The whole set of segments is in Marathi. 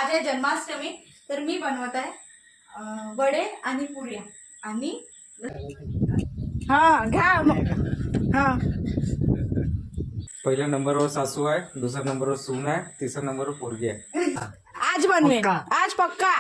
आज आहे जन्माष्टमी, तर मी बनवत आहे वडे आणि पुऱ्या आणि हा घ्या हा। पहिल्या नंबरवर सासू आहे, दुसऱ्या नंबरवर सून आहे, तिसऱ्या नंबरवर पोरगी आहे। आज बनवेन, आज पक्का।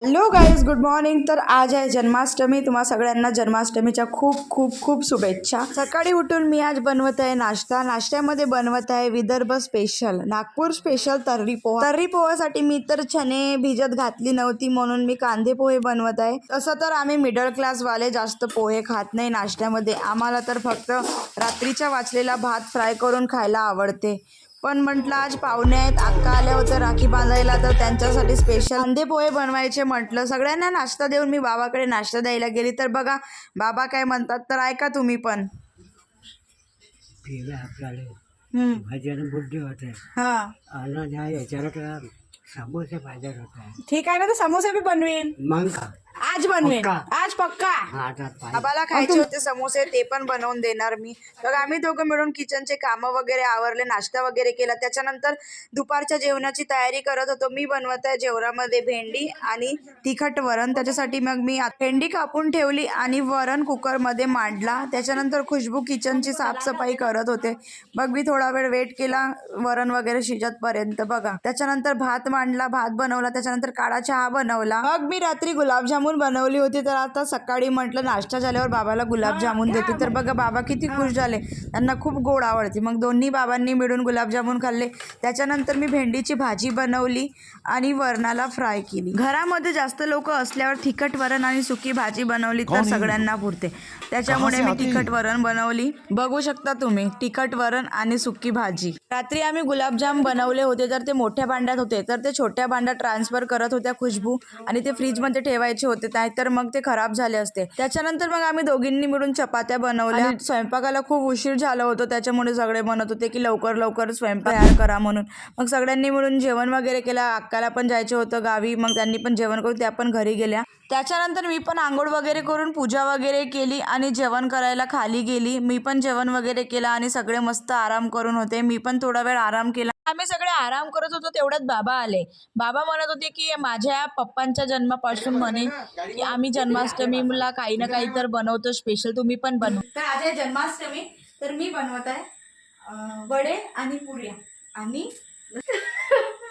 Hello guys, good morning. तर आज आहे जन्माष्टमी। तुम्हा सगळ्यांना जन्माष्टमीच्या खूप खूप खूप शुभेच्छा। सकाळी उठून मी आज बनवत आहे नाश्ता। नाश्त्यामध्ये बनवत आहे विदर्भ स्पेशल, नागपूर स्पेशल तर्री पोहा। तर्री पोहासाठी मी तर चणे भिजत घातली नव्हती म्हणून मी कांदे पोहे बनवत आहे। तसं तर आम्ही मिडल क्लास वाले जास्त पोहे खात नाही नाश्त्यामध्ये, आम्हाला तर फक्त रात्रीचा वाचलेला भात फ्राय करून खायला आवडते। पण म्हटलं आज पाहुणे आहेत, अक्का आल्या होत्या राखी बांधायला, तर त्यांच्यासाठी स्पेशल कांदे पोहे बनवायचे म्हटलं। सगळ्यांना नाश्ता देऊन मी बाबाकडे नाश्ता द्यायला गेली, तर बघा बाबा काय म्हणतात, तर ऐका तुम्ही पण। भाज्यानं बुद्धी होते हा आणि याच्याला समोसे पाहिजे होते। ठीक आहे ना, तर समोसे बी बनवेन, मग का आज बनवेन, आज पक्का। बाबाला खायचे होते समोसे, ते पण बनवून देणार मी। बघा आम्ही दोघं मिळून किचनचे कामं वगैरे आवरले, नाश्ता वगैरे केला। त्याच्यानंतर दुपारच्या जेवणाची तयारी करत होतो। मी बनवत आहे जेवणामध्ये भेंडी आणि तिखट वरण। त्याच्यासाठी मग मी भेंडी कापून ठेवली आणि वरण कुकरमध्ये मांडला। त्याच्यानंतर खुशबू किचनची साफसफाई करत होते, मग मी थोडा वेळ वेट केला वरण वगैरे शिजतपर्यंत। बघा त्याच्यानंतर भात मांडला, भात बनवला, त्याच्यानंतर काळा चहा बनवला। मग मी रात्री गुलाबजामुन बनवली होती, तर आता सकाळी म्हटलं नाश्ता झाल्यावर बाबाला गुलाबजामुन देते। तर बघा बाबा किती खुश झाले, त्यांना खूप गोड आवडते। मग दोन्ही बाबांनी मिळून गुलाबजामुन खाल्ले। त्याच्यानंतर मी भेंडीची भाजी बनवली आणि वरणाला फ्राय केली। घरामध्ये जास्त लोक असल्यावर तिखट वरण आणि सुकी भाजी बनवली तर सगळ्यांना पुरते, त्याच्यामुळे मी तिखट वरण बनवली। बघू शकता तुम्ही, तिखट वरण आणि सुकी भाजी। रात्री आम्ही गुलाबजाम बनवले होते, तर ते मोठ्या भांड्यात होते, तर ते छोट्या भांड्यात ट्रान्सफर करत होत्या खुशबू, आणि ते फ्रीजमध्ये ठेवायचे होते, तर मग ते खराब झाले असते। त्याच्यानंतर मग आम्ही दोघींनी मिळून चपात्या बनवल्या। स्वयंपाकाला खूप उशीर झाला होता, त्याच्यामुळे सगळे म्हणत होते की लवकर लवकर स्वयंपाक तयार करा म्हणून। मग सगळ्यांनी मिळून जेवण वगैरे केलं। अक्काला पण जायचं होतं गावी, मग त्यांनी पण जेवण करून त्या पण घरी गेल्या। त्याच्यानंतर मी पण आंघोळ वगैरे करून पूजा वगैरे केली आणि जेवण करायला खाली गेली। मी पण जेवण वगैरे केलं आणि सगळे मस्त आराम करून होते। मी पण थोडा वेळ आराम केला। आम्ही सगळे आराम करत होतो, तेवढ्यात बाबा आले। बाबा म्हणत होते की माझ्या पप्पांच्या जन्मापासून म्हणे की आम्ही जन्माष्टमीला काही ना काही तर बनवतो स्पेशल, तुम्ही पण बनवा। तर आज आहे जन्माष्टमी, तर मी बनवत आहे वडे आणि पुऱ्या आणि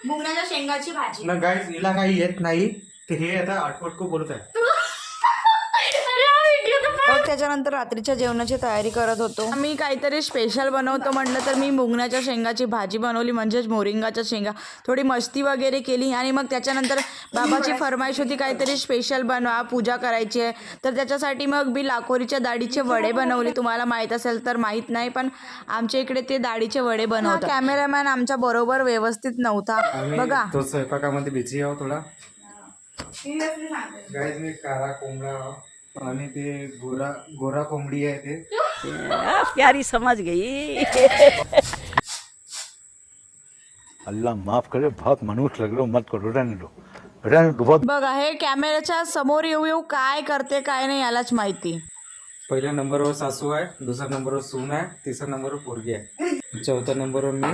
मुंगण्याच्या शेंगाची भाजी। ना गाइस, हिला काही येत नाही, ते हे आता आठवट को बोलत आहे। मग त्याच्यानंतर रात्रीच्या जेवणाची तयारी करत होतो। मी काहीतरी स्पेशल बनवतो म्हटलं, तर मी मुंगण्याच्या शेंगाची भाजी बनवली, म्हणजेच मोरिंगाच्या शेंगा। थोडी मस्ती वगैरे केली आणि मग त्याच्यानंतर बाबाची फरमाईश होती काहीतरी स्पेशल बनवा, पूजा करायची आहे, तर त्याच्यासाठी मग मी लाकोरीच्या डाळीचे वडे बनवले। तुम्हाला माहीत असेल तर माहीत नाही, पण आमच्या इकडे ते डाळीचे वडे बनवतात। कॅमेरामॅन आमच्या बरोबर व्यवस्थित नव्हता, बघा तो स्वयंपाकामध्ये बिझी आहो थोडा। गाइस मी काळा कोंबडा आणि ते गोरा कोंबडी आहे ते प्यारी समझ गई। अल्लाह माफ करे, बहुत मनुष्य लग रहे हो, मत करो, रहने दो। बघा हे कॅमेऱ्याच्या समोर येऊ काय करते काय नाही यालाच माहिती। पहिल्या नंबरवर सासू आहे, दुसऱ्या नंबरवर सून आहे, तिसऱ्या नंबरवर पोरगी आहे, चौथ्या नंबरवर मी।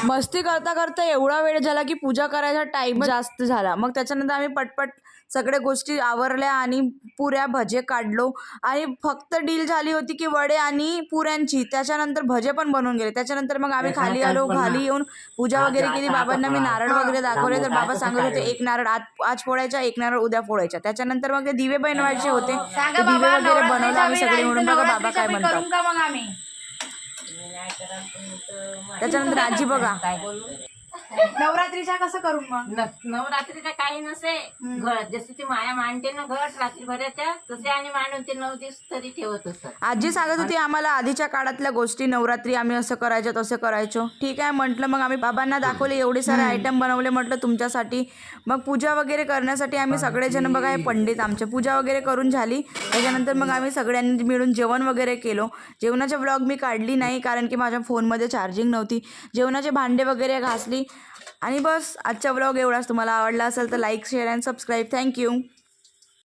मस्ती करता करता एवढा वेळ झाला की पूजा करायचा टाइम जास्त झाला। मग त्याच्यानंतर आम्ही पटपट सगळ्या गोष्टी आवरल्या आणि पुऱ्या भजे काढलो, आणि फक्त डील झाली होती की वडे आणि पुऱ्यांची। त्याच्यानंतर भजे पण बनवून गेले। त्याच्यानंतर मग आम्ही खाली आलो, खाली येऊन पूजा वगैरे केली। बाबांना मी नारळ वगैरे दाखवले, तर बाबा सांगत होते एक नारळ आज फोडायचा, एक नारळ उद्या फोडायचा। त्याच्यानंतर मग ते दिवे बनवायचे होते, ते दिवे वगैरे बनवले आम्ही सगळे म्हणून। बघा बाबा काय म्हणतात। त्याच्यानंतर आजी बघा नवरात्रीच्या कसं करू मग? नवरात्रीचा काही नसे, जशी ती माया मांडते ना घट रात्रीभराच्या, तसे आणि मांडून ते 9 दिवस तरी ठेवत असत। आजी सांगत होती आम्हाला आधीच्या काळातल्या गोष्टी, नवरात्री आम्ही असं करायचो तसं करायचो। ठीक आहे म्हटलं, मग आम्ही बाबांना दाखवले, एवढे सारे आयटम बनवले म्हटलं तुमच्यासाठी। मग पूजा वगैरे करण्यासाठी आम्ही सगळेजण, बघा हे पंडित आमच्या, पूजा वगैरे करून झाली। त्याच्यानंतर मग आम्ही सगळ्यांनी मिळून जेवण वगैरे केलो। जेवणाचे व्लॉग मी काढली नाही, कारण की माझ्या फोनमध्ये चार्जिंग नव्हती। जेवणाचे भांडे वगैरे घासली आणि बस आजचा व्लॉग एवढाच। तुम्हाला आवडला असेल तर like, share and subscribe. Thank you.